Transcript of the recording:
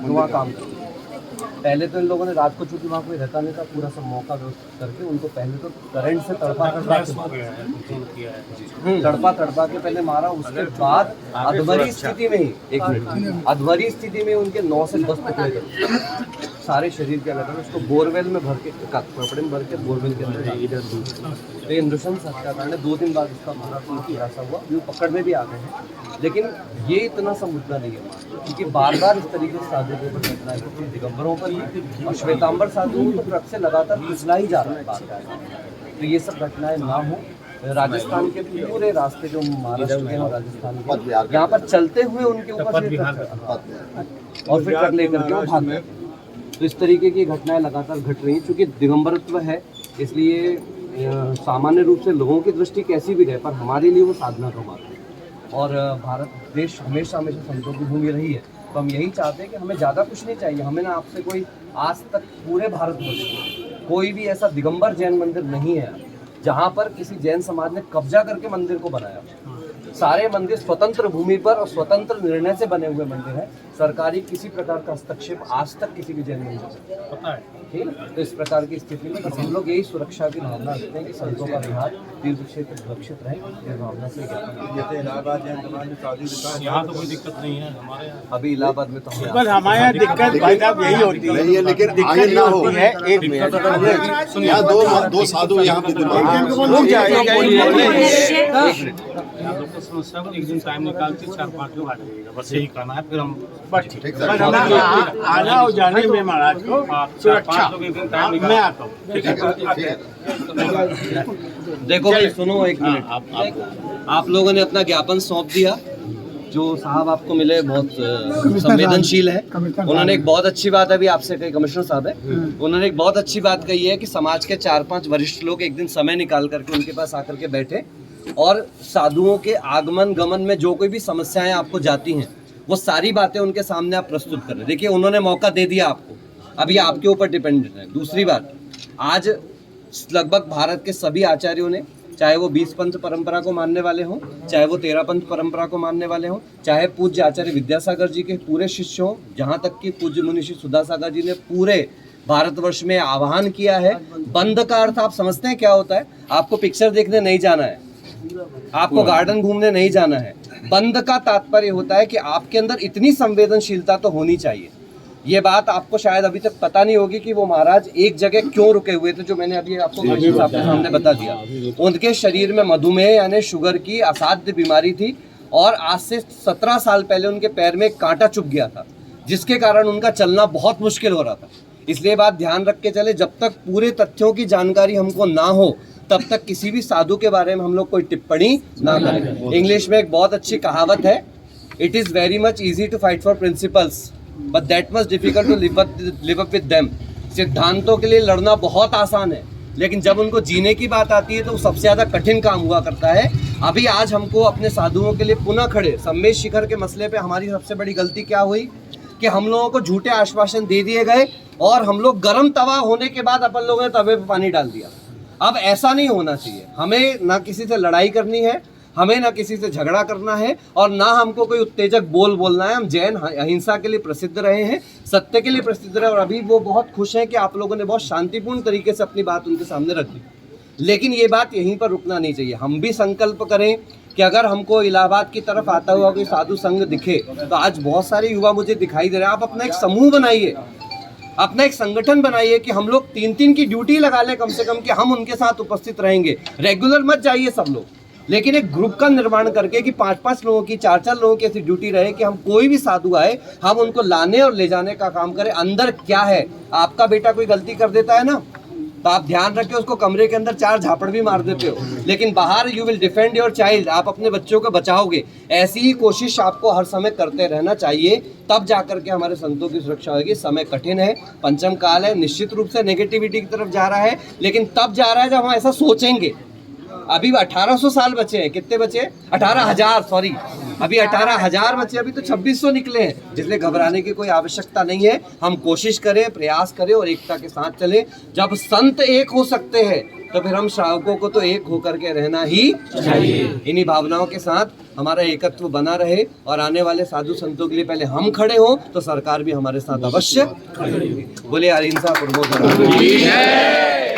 जो वहाँ काम करते हैं। पहले तो इन लोगों ने रात को, चूंकि वहाँ कोई रहता नहीं था, पूरा सब मौका व्यवस्थित करके उनको पहले तो करंट से तड़पा के पहले मारा। उसके बाद अधवरी स्थिति में ही, एक मिनट, अधवरी स्थिति में उनके 9 से 10 टुकड़े कर सारे शरीर के अलग, उसको बोरवेल में भर के, कपड़े में भर के बोरवेल के अंदर। तो ये नृशंस हत्याकांड है। 2 दिन बाद इसका मारा खुलासा हुआ, वो पकड़ में भी आ गए हैं। लेकिन ये इतना समुद्रा नहीं है, क्योंकि बार बार इस तरीके से साधु के ऊपर घटना है, दिगंबरों पर ही और श्वेतांबर साधु तो ट्रक से लगातार पिछला ही जा रहा है बार। तो ये सब घटनाएं ना हो। राजस्थान के पूरे रास्ते जो महाराष्ट्र के और राजस्थान के, यहाँ पर चलते हुए उनके ऊपर और फिर ट्रक लेकर के वो भाग गए। तो इस तरीके की घटनाएं लगातार घट रही हैं। चूँकि दिगंबरत्व है, इसलिए सामान्य रूप से लोगों की दृष्टि कैसी भी रहे, पर हमारे लिए वो साधना का मार्ग है। और भारत देश हमेशा हमेशा संतों की भूमि रही है। तो हम यही चाहते हैं कि हमें ज़्यादा कुछ नहीं चाहिए। हमें ना आपसे कोई, आज तक पूरे भारतवर्ष में कोई भी ऐसा दिगंबर जैन मंदिर नहीं है जहाँ पर किसी जैन समाज ने कब्जा करके मंदिर को बनाया। सारे मंदिर स्वतंत्र भूमि पर और स्वतंत्र निर्णय से बने हुए मंदिर हैं। सरकारी किसी प्रकार का हस्तक्षेप आज तक किसी भी जैन मंदिर से पता है, ठीक है। तो इस प्रकार की स्थिति में बस हम लोग यही सुरक्षा की भावना रखते हैं कि संतों का विहार तीर्थ क्षेत्र सुरक्षित रहे, इस भावना से जैसे इलाहाबाद यहाँ तो कोई दिक्कत नहीं है हमारे यहाँ। अभी इलाहाबाद में तो हमारे यहाँ दिक्कत भाई साहब यही होती है, लेकिन आगे ना हो। एक मिनट, यहाँ दो साधु यहाँ पे समस्या को एक दिन टाइम निकाल के 4-5 लोग आ जाइएगा, बस यही कहना है। फिर हम आना और जाने में महाराज को सुरक्षा मैं आता हूँ। देखो भाई सुनो, एक मिनट, आप लोगों ने अपना ज्ञापन सौंप दिया। जो साहब आपको मिले बहुत संवेदनशील है। उन्होंने एक बहुत अच्छी बात अभी आपसे कही, कमिश्नर साहब है, उन्होंने एक बहुत अच्छी बात कही है कि समाज के 4-5 वरिष्ठ लोग एक दिन समय निकाल करके उनके पास आकर के बैठे और साधुओं के आगमन गमन में जो कोई भी समस्याएं आपको जाती हैं वो सारी बातें उनके सामने आप प्रस्तुत करें। देखिए उन्होंने मौका दे दिया आपको, अभी आपके ऊपर डिपेंडेंट है। दूसरी बात, आज लगभग भारत के सभी आचार्यों ने, चाहे वो 20 पंथ परंपरा को मानने वाले हों, चाहे वो 13 पंथ परंपरा को मानने वाले हों, चाहे पूज्य आचार्य विद्यासागर जी के पूरे शिष्य हों, जहाँ तक कि पूज्य मुनिषी सुधासागर जी ने पूरे भारतवर्ष में आह्वान किया है। बंद का अर्थ आप समझते हैं क्या होता है? आपको पिक्चर देखने नहीं जाना है, आपको गार्डन घूमने नहीं जाना है। बंद का तात्पर्य होता है कि आपके अंदर इतनी संवेदनशीलता तो होनी चाहिए। ये बात आपको शायद अभी तक पता नहीं होगी कि वो महाराज एक जगह क्यों रुके हुए थे, जो मैंने अभी आपको कमिश्नर साहब के सामने बता दिया। उनके शरीर में मधुमेह यानी शुगर की असाध्य बीमारी थी और आज से 17 साल पहले उनके पैर में एक कांटा चुभ गया था, जिसके कारण उनका चलना बहुत मुश्किल हो रहा था। इसलिए बात ध्यान रख के चले, जब तक पूरे तथ्यों की जानकारी हमको ना हो तब तक किसी भी साधु के बारे में हम लोग कोई टिप्पणी ना करें। इंग्लिश में एक बहुत अच्छी कहावत है, it is very much easy to fight for principles but that much difficult to live up with them. सिद्धांतों के लिए लड़ना बहुत आसान है, लेकिन जब उनको जीने की बात आती है तो सबसे ज़्यादा कठिन काम हुआ करता है। अभी आज हमको अपने साधुओं के लिए पुनः खड़े, सम्मेश शिखर के मसले पे हमारी सबसे बड़ी गलती क्या हुई कि हम लोगों को झूठे आश्वासन दे दिए गए और हम लोग गर्म तवा होने के बाद अपन लोगों ने तवे पे पानी डाल दिया। अब ऐसा नहीं होना चाहिए। हमें ना किसी से लड़ाई करनी है, हमें ना किसी से झगड़ा करना है और ना हमको कोई उत्तेजक बोलना है। हम जैन अहिंसा के लिए प्रसिद्ध रहे हैं, सत्य के लिए प्रसिद्ध रहे और अभी वो बहुत खुश हैं कि आप लोगों ने बहुत शांतिपूर्ण तरीके से अपनी बात उनके सामने रख दी। लेकिन ये बात यहीं पर रुकना नहीं चाहिए। हम भी संकल्प करें कि अगर हमको इलाहाबाद की तरफ आता हुआ कोई साधु संघ दिखे, तो आज बहुत सारे युवा मुझे दिखाई दे रहे हैं, आप अपना एक समूह बनाइए, अपना एक संगठन बनाइए कि हम लोग 3-3 की ड्यूटी लगा लें कम से कम, कि हम उनके साथ उपस्थित रहेंगे। रेगुलर मत जाइए सब लोग, लेकिन एक ग्रुप का निर्माण करके कि 5-5 लोगों की, 4-4 लोगों की ऐसी ड्यूटी रहे कि हम कोई भी साधु आए हम उनको लाने और ले जाने का काम करें। अंदर क्या है, आपका बेटा कोई गलती कर देता है ना, तो आप ध्यान रखें, उसको कमरे के अंदर 4 झापड़ भी मार देते हो, लेकिन बाहर you will defend your child, आप अपने बच्चों को बचाओगे। ऐसी ही कोशिश आपको हर समय करते रहना चाहिए, तब जाकर के हमारे संतों की सुरक्षा होगी। समय कठिन है, पंचम काल है, निश्चित रूप से नेगेटिविटी की तरफ जा रहा है, लेकिन तब जा रहा है जब हम ऐसा सोचेंगे। अभी 1800 साल बचे हैं, कितने बचे? 18,000, सॉरी, अभी 18,000 बचे, अभी तो 2600 निकले हैं, जिसलिए घबराने की कोई आवश्यकता नहीं है। हम कोशिश करें, प्रयास करें और एकता के साथ चलें। जब संत एक हो सकते हैं तो फिर हम श्रावकों को तो एक होकर के रहना ही चाहिए। इन्हीं भावनाओं के साथ हमारा एकत्व बना रहे और आने वाले साधु संतों के लिए पहले हम खड़े हों तो सरकार भी हमारे साथ अवश्य खड़ी होगी। बोले अहिंसा प्रमोद।